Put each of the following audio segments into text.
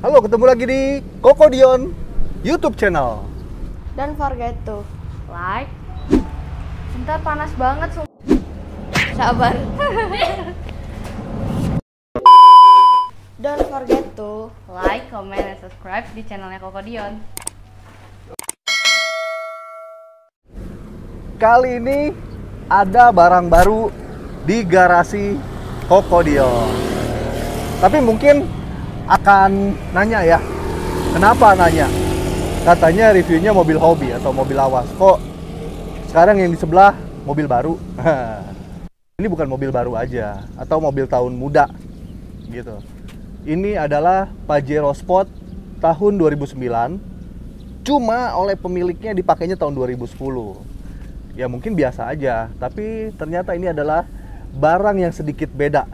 Halo, ketemu lagi di Kokodion YouTube channel. Don't forget to Like. Bentar, panas banget. sabar. Don't forget to Like, comment, dan subscribe di channelnya Kokodion. Kali ini ada barang baru di garasi Kokodion. Tapi mungkin akan nanya ya, kenapa nanya? Katanya reviewnya mobil hobi atau mobil lawas. Kok sekarang yang di sebelah mobil baru? Ini bukan mobil baru aja atau mobil tahun muda gitu. Ini adalah Pajero Sport tahun 2009. Cuma oleh pemiliknya dipakainya tahun 2010. Ya mungkin biasa aja, tapi ternyata ini adalah barang yang sedikit beda.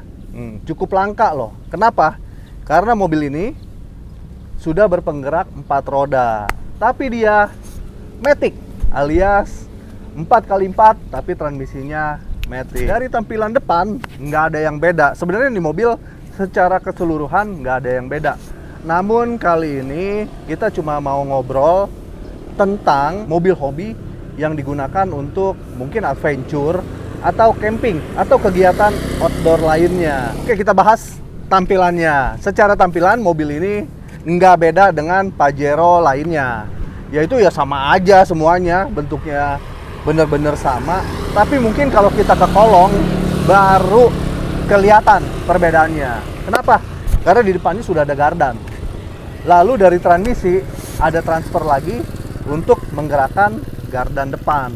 Cukup langka loh. Kenapa? Karena mobil ini sudah berpenggerak 4 roda, tapi dia matic alias 4x4, tapi transmisinya matic. Dari tampilan depan nggak ada yang beda. Sebenarnya di mobil secara keseluruhan nggak ada yang beda. Namun kali ini kita cuma mau ngobrol tentang mobil hobi yang digunakan untuk mungkin adventure atau camping atau kegiatan outdoor lainnya. Oke, kita bahas tampilannya. Secara tampilan mobil ini nggak beda dengan Pajero lainnya. Yaitu ya sama aja semuanya, bentuknya bener-bener sama. Tapi mungkin kalau kita ke kolong baru kelihatan perbedaannya. Kenapa? Karena di depannya sudah ada gardan. Lalu dari transmisi ada transfer lagi untuk menggerakkan gardan depan.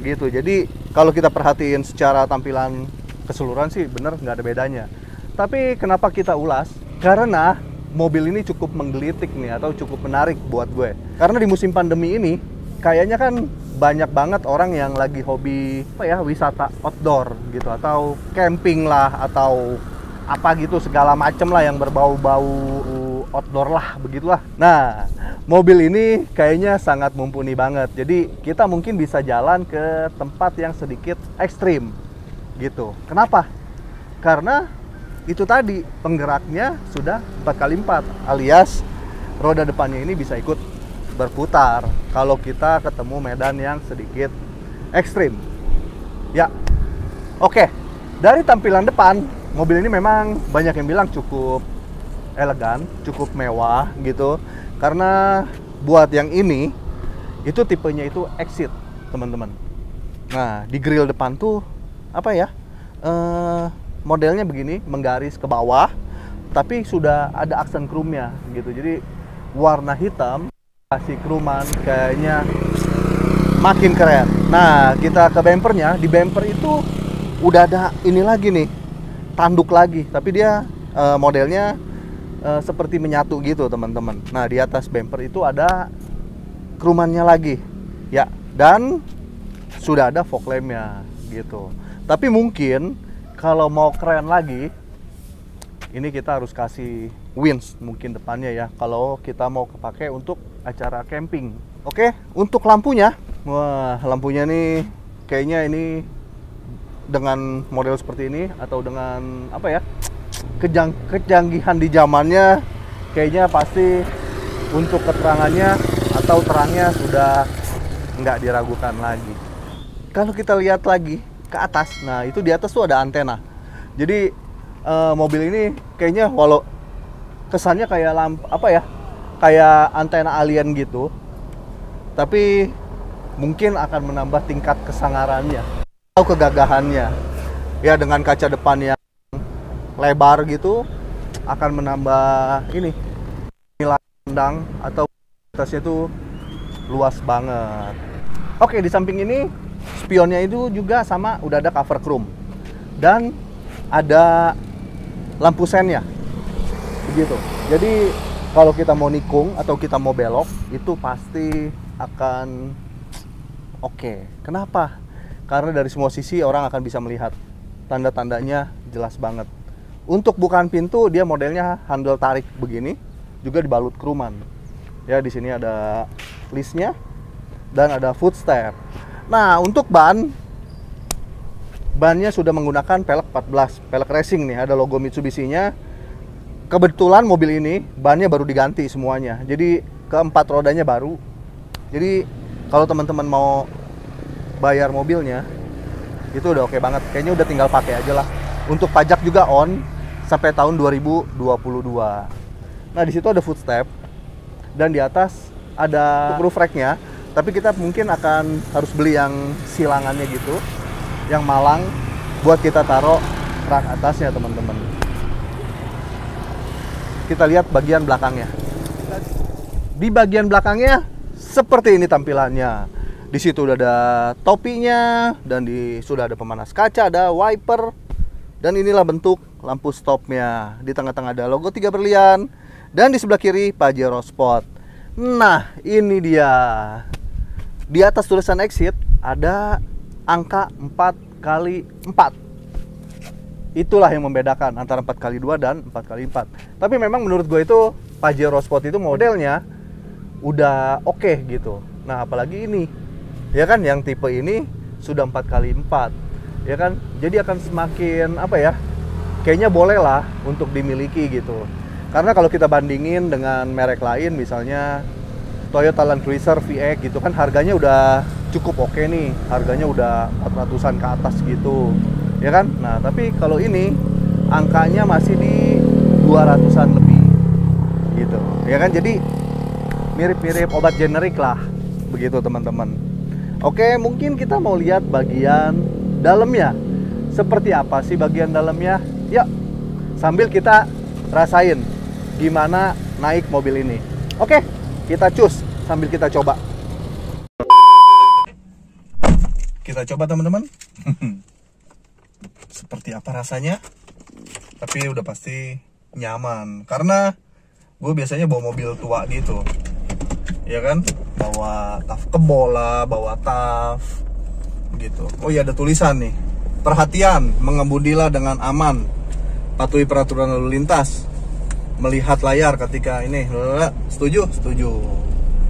Gitu. Jadi kalau kita perhatiin secara tampilan keseluruhan sih bener nggak ada bedanya. Tapi kenapa kita ulas? Karena mobil ini cukup menggelitik nih atau cukup menarik buat gue. Karena di musim pandemi ini kayaknya kan banyak banget orang yang lagi hobi wisata outdoor gitu atau camping lah atau apa gitu segala macem lah yang berbau-bau outdoor lah begitulah. Nah, mobil ini kayaknya sangat mumpuni banget. Jadi kita mungkin bisa jalan ke tempat yang sedikit ekstrim gitu. Kenapa? Karena itu tadi penggeraknya sudah 4x4 alias roda depannya ini bisa ikut berputar kalau kita ketemu medan yang sedikit ekstrim. Ya, oke. Dari tampilan depan, mobil ini memang banyak yang bilang cukup elegan, cukup mewah gitu. Karena buat yang ini, itu tipenya itu Exit, teman-teman. Nah, di grill depan tuh modelnya begini, menggaris ke bawah, tapi sudah ada aksen chrome-nya gitu. Jadi warna hitam kasih kruman kayaknya makin keren. Nah, kita ke bumpernya. Di bumper itu udah ada ini lagi nih, tanduk lagi, tapi dia modelnya seperti menyatu gitu, teman-teman. Nah, di atas bumper itu ada krumannya lagi. Ya, dan sudah ada fog lamp-nya gitu. Tapi mungkin kalau mau keren lagi, ini kita harus kasih winch mungkin depannya ya, kalau kita mau kepake untuk acara camping. Oke, untuk lampunya, wah lampunya nih kayaknya ini dengan model seperti ini atau dengan kecanggihan di zamannya, kayaknya pasti untuk keterangannya atau terangnya sudah nggak diragukan lagi. Kalau kita lihat lagi ke atas, nah itu di atas tuh ada antena. Jadi mobil ini kayaknya walau kesannya kayak kayak antena alien gitu, tapi mungkin akan menambah tingkat kesangarannya atau kegagahannya. Ya, dengan kaca depan yang lebar gitu akan menambah ini nilai pandang atau atasnya tuh luas banget. Oke, di samping ini spionnya itu juga sama, udah ada cover chrome dan ada lampu sennya begitu. Jadi kalau kita mau nikung atau kita mau belok itu pasti akan oke. Kenapa? Karena dari semua sisi orang akan bisa melihat, tanda-tandanya jelas banget. Untuk bukaan pintu dia modelnya handle tarik begini, juga dibalut kruman. Ya, di sini ada listnya dan ada footstep. Nah, untuk bannya sudah menggunakan pelek 14, pelek racing nih, ada logo Mitsubishi-nya. kebetulan mobil ini bannya baru diganti semuanya. Jadi keempat rodanya baru. Jadi kalau teman-teman mau bayar mobilnya itu udah oke banget. Kayaknya udah tinggal pakai aja lah. Untuk pajak juga on sampai tahun 2022. Nah, di situ ada footstep dan di atas ada roof rack-nya. Tapi kita mungkin akan harus beli yang silangannya gitu, yang malang buat kita taruh rak atasnya, teman-teman. Kita lihat bagian belakangnya. Di bagian belakangnya seperti ini tampilannya. Di situ udah ada topinya dan sudah ada pemanas kaca, ada wiper. Dan inilah bentuk lampu stopnya. Di tengah-tengah ada logo 3 berlian dan di sebelah kiri Pajero Sport. Nah, ini dia. Di atas tulisan exit ada angka 4x4. Itulah yang membedakan antara 4x2 dan 4x4. Tapi memang menurut gue itu Pajero Sport itu modelnya udah oke gitu. Nah, apalagi ini, ya kan, yang tipe ini sudah 4x4, ya kan. Jadi akan semakin apa ya? Kayaknya boleh lah untuk dimiliki gitu. Karena kalau kita bandingin dengan merek lain, misalnya Toyota Land Cruiser VX gitu kan, harganya udah cukup oke nih. Harganya udah 400-an ke atas gitu, ya kan. Nah, tapi kalau ini angkanya masih di 200-an lebih gitu, ya kan. Jadi mirip-mirip obat generik lah begitu, teman-teman. Oke, mungkin kita mau lihat bagian dalamnya. Seperti apa sih bagian dalamnya? Yuk, sambil kita rasain gimana naik mobil ini. Oke, kita cus sambil kita coba. Kita coba, teman-teman. Seperti apa rasanya? Tapi udah pasti nyaman. Karena gue biasanya bawa mobil tua gitu, ya kan, bawa taf kebola, bawa taf gitu. Oh iya, ada tulisan nih, perhatian, mengemudilah dengan aman, patuhi peraturan lalu lintas, melihat layar ketika ini. Setuju? Setuju.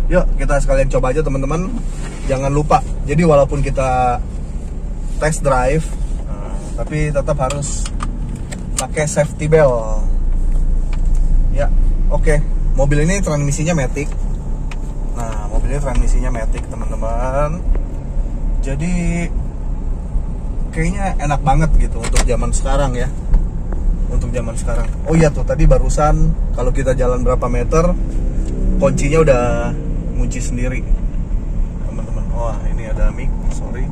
Yuk kita sekalian coba aja, teman-teman. Jangan lupa, jadi walaupun kita test drive, tapi tetap harus pakai safety belt ya. Oke, mobil ini transmisinya matic. Nah, mobil ini transmisinya matic, teman-teman. Jadi kayaknya enak banget gitu untuk zaman sekarang ya. Untuk zaman sekarang. Oh iya tuh, tadi barusan kalau kita jalan berapa meter, kuncinya udah ngunci sendiri, teman-teman. Wah, ini ada mic, sorry.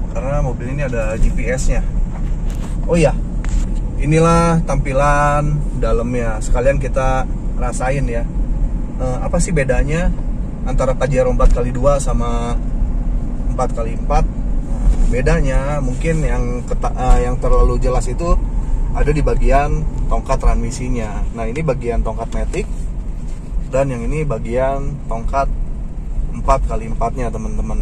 Karena mobil ini ada GPS-nya. Oh iya, inilah tampilan dalamnya. Sekalian kita rasain ya. Apa sih bedanya antara Pajero 4x2 sama 4x4? Bedanya mungkin yang terlalu jelas itu ada di bagian tongkat transmisinya. Nah, ini bagian tongkat matic dan yang ini bagian tongkat 4x4-nya, teman-teman.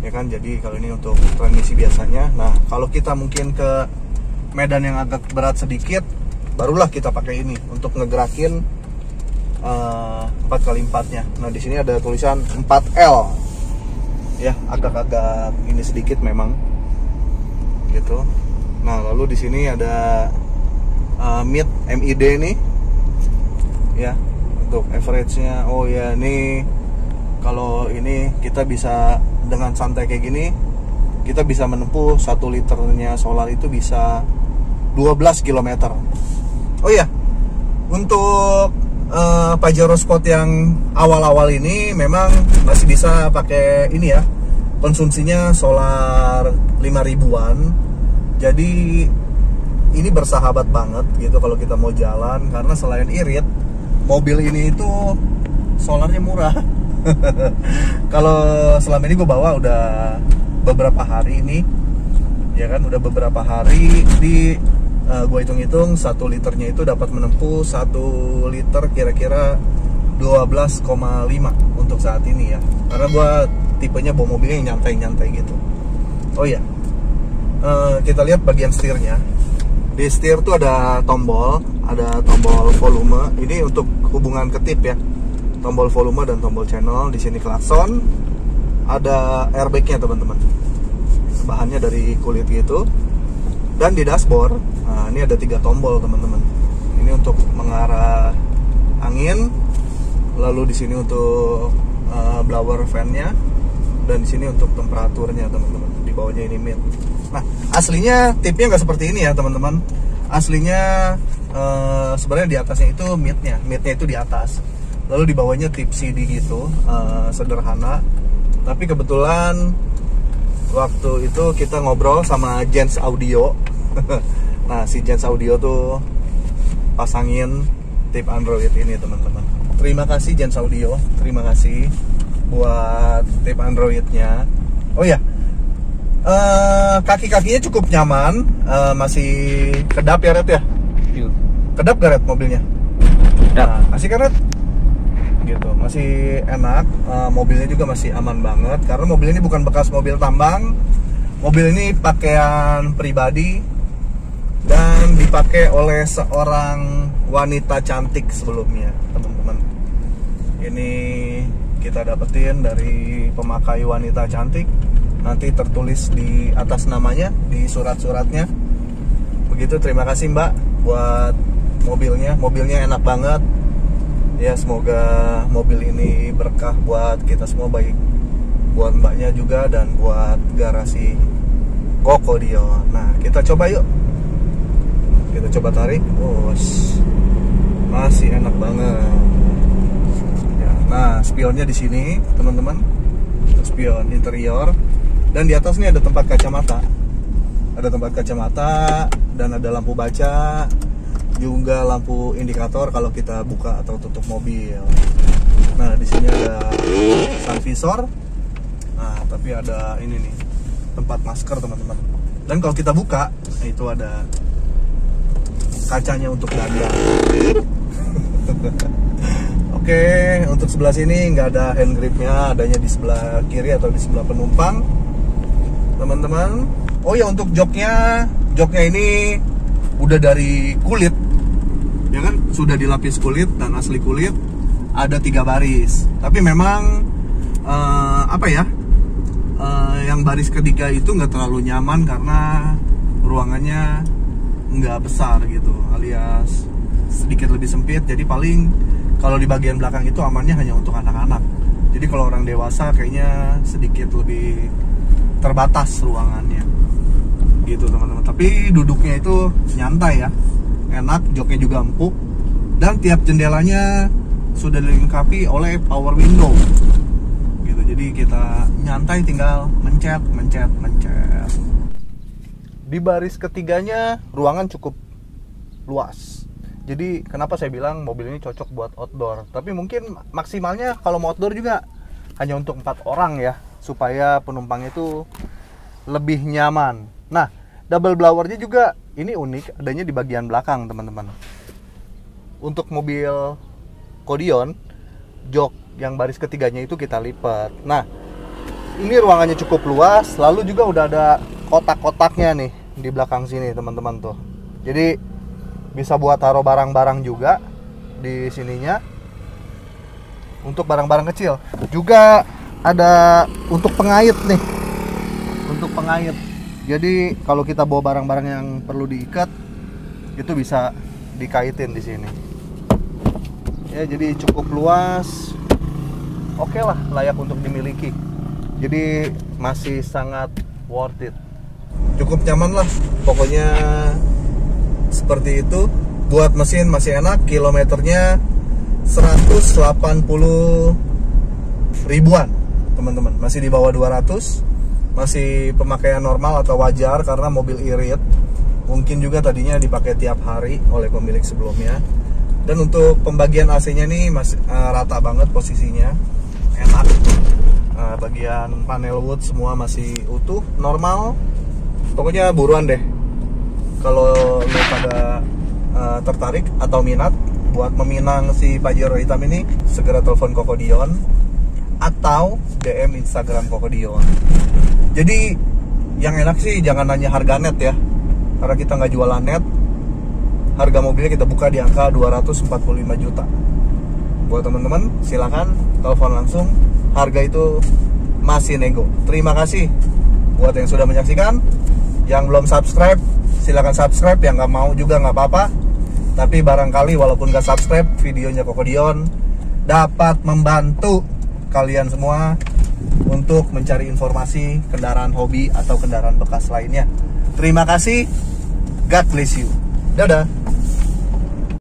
Ya kan, jadi kalau ini untuk transmisi biasanya. Nah, kalau kita mungkin ke medan yang agak berat sedikit, barulah kita pakai ini untuk ngegerakin 4x4-nya. Nah, di sini ada tulisan 4L. Ya, agak-agak ini sedikit memang. Gitu. Nah, lalu di sini ada MID nih. Ya, untuk average-nya. Oh ya, ini kalau ini kita bisa dengan santai kayak gini, kita bisa menempuh 1 liternya solar itu bisa 12 km. Oh iya, untuk Pajero Sport yang awal-awal ini memang masih bisa pakai ini ya, konsumsinya solar 5.000-an. Jadi ini bersahabat banget gitu kalau kita mau jalan, karena selain irit, mobil ini itu solarnya murah. Kalau selama ini gue bawa udah beberapa hari ini, ya kan, udah beberapa hari di gue hitung-hitung 1 liternya itu dapat menempuh 1 liter kira-kira 12,5 untuk saat ini ya. Karena gue tipenya bawa mobilnya yang nyantai-nyantai gitu. Oh iya, kita lihat bagian setirnya. Di setir tuh ada tombol volume. Ini untuk hubungan ketip ya. Tombol volume dan tombol channel. Di sini klakson. Ada airbagnya, teman-teman. Bahannya dari kulit gitu. Dan di dashboard, nah ini ada 3 tombol, teman-teman. Ini untuk mengarah angin, lalu di sini untuk blower fan-nya, dan di sini untuk temperaturnya teman-teman. Di bawahnya ini mid. Nah, aslinya tipnya nggak seperti ini ya teman-teman. Aslinya sebenarnya di atasnya itu midnya itu di atas. Lalu di bawahnya tip CD gitu, sederhana. Tapi kebetulan waktu itu kita ngobrol sama Jens Audio. Nah, si Jens Audio tuh pasangin tip Android ini teman-teman. Terima kasih Jens Audio, terima kasih buat tip Androidnya. Oh ya, kaki-kakinya cukup nyaman, masih kedap ya Red ya? Kedap gak Red mobilnya? Kedap. Nah, masih kan Red? Gitu, masih enak, mobilnya juga masih aman banget. Karena mobil ini bukan bekas mobil tambang. Mobil ini pakaian pribadi dan dipakai oleh seorang wanita cantik sebelumnya teman-teman. Ini kita dapetin dari pemakai wanita cantik. Nanti tertulis di atas namanya, di surat-suratnya. Begitu, terima kasih Mbak buat mobilnya. Mobilnya enak banget. Ya, semoga mobil ini berkah buat kita semua, baik buat Mbaknya juga dan buat garasi Kokodion. Nah, kita coba yuk. Kita coba tarik. Masih enak banget. Ya, nah, spionnya di sini, teman-teman. Spion interior. Dan di atas ini ada tempat kacamata. Ada tempat kacamata dan ada lampu baca, juga lampu indikator kalau kita buka atau tutup mobil. Nah, di sini ada sun visor. Nah, tapi ada ini nih, tempat masker teman-teman. Dan kalau kita buka, nah itu ada kacanya untuk dandan. Oke, untuk sebelah sini nggak ada hand gripnya, adanya di sebelah kiri atau di sebelah penumpang, teman-teman. Oh ya, untuk joknya ini udah dari kulit, ya kan, sudah dilapis kulit dan asli kulit. Ada 3 baris, tapi memang yang baris ketiga itu nggak terlalu nyaman karena ruangannya nggak besar gitu, alias sedikit lebih sempit. Jadi paling kalau di bagian belakang itu amannya hanya untuk anak-anak. Jadi kalau orang dewasa kayaknya sedikit lebih terbatas ruangannya gitu teman-teman. Tapi duduknya itu nyantai ya, enak, joknya juga empuk, dan tiap jendelanya sudah dilengkapi oleh power window gitu. Jadi kita nyantai tinggal mencet. Di baris ketiganya ruangan cukup luas. Jadi kenapa saya bilang mobil ini cocok buat outdoor. Tapi mungkin maksimalnya kalau mau outdoor juga hanya untuk 4 orang ya, supaya penumpangnya itu lebih nyaman. Nah, double blowernya juga ini unik, adanya di bagian belakang teman-teman. Untuk mobil Kodion, jok yang baris ketiganya itu kita lipat. Nah, ini ruangannya cukup luas, lalu juga udah ada kotak-kotaknya nih di belakang sini teman-teman tuh. Jadi bisa buat taruh barang-barang juga di sininya. Untuk barang-barang kecil juga ada untuk pengait nih. Untuk pengait. Jadi kalau kita bawa barang-barang yang perlu diikat, itu bisa dikaitin di sini. Ya, jadi cukup luas. Oke lah, layak untuk dimiliki. Jadi masih sangat worth it. Cukup nyaman lah, pokoknya seperti itu. Buat mesin masih enak, kilometernya 180 ribuan teman-teman, masih di bawah 200, masih pemakaian normal atau wajar karena mobil irit. Mungkin juga tadinya dipakai tiap hari oleh pemilik sebelumnya. Dan untuk pembagian AC-nya nih masih rata banget posisinya, enak. Bagian panel wood semua masih utuh, normal. Pokoknya buruan deh kalau lu pada tertarik atau minat buat meminang si Pajero hitam ini, segera telepon Kokodion atau DM Instagram Kokodion. Jadi yang enak sih jangan nanya harga net ya, karena kita nggak jualan net. Harga mobilnya kita buka di angka 245 juta. Buat teman-teman silakan telepon langsung, harga itu masih nego. Terima kasih buat yang sudah menyaksikan. Yang belum subscribe silakan subscribe, yang nggak mau juga nggak apa-apa. Tapi barangkali walaupun gak subscribe, videonya Kokodion dapat membantu kalian semua untuk mencari informasi kendaraan hobi atau kendaraan bekas lainnya. Terima kasih. God bless you. Dadah.